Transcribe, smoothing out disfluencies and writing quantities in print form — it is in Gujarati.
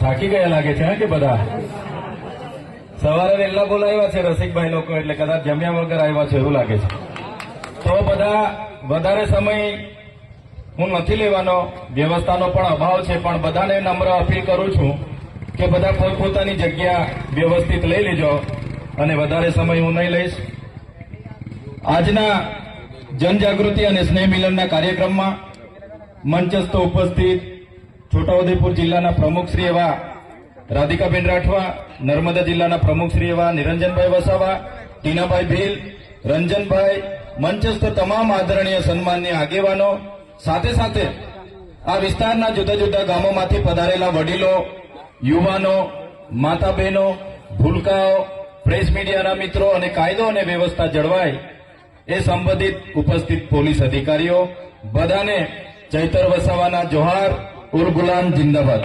થાકી ગયા લાગે છે કે બધા સવારે વહેલા બોલાવ્યા છે રસિકભાઈ લોકો, એટલે કદાચ જમ્યા વગર આવ્યા છે એવું લાગે છે. તો બધા વધારે સમય હું નથી લેવાનો, વ્યવસ્થાનો પણ અભાવ છે, પણ બધાને નમ્ર અપીલ કરું છું કે બધા પોતપોતાની જગ્યા વ્યવસ્થિત લઈ લેજો અને વધારે સમય હું નહીં લઈશ. આજના જનજાગૃતિ અને સ્નેહ મિલનના કાર્યક્રમમાં મંચસ્થ ઉપસ્થિત છોટાઉદેપુર જિલ્લાના પ્રમુખશ્રી એવા રાધિકાબેન રાઠવા, નર્મદા જિલ્લાના પ્રમુખશ્રી એવા નિરંજનભાઈ વસાવા, ટીનાભાઈ ભીલ, રંજનભાઈ, મંચસ્થ તમામ આદરણીય સન્માનીય આગેવાનો, સાથે સાથે આ વિસ્તારના જુદા જુદા ગામોમાંથી પધારેલા વડીલો, યુવાનો, માતા બહેનો, ભૂલકાઓ, પ્રેસ મીડિયાના મિત્રો અને કાયદો અને વ્યવસ્થા જળવાય એ સંબંધિત ઉપસ્થિત પોલીસ અધિકારીઓ, બધાને ચૈતર વસાવાના જોહાર, ઉર ગુલામ જિંદાબાદ.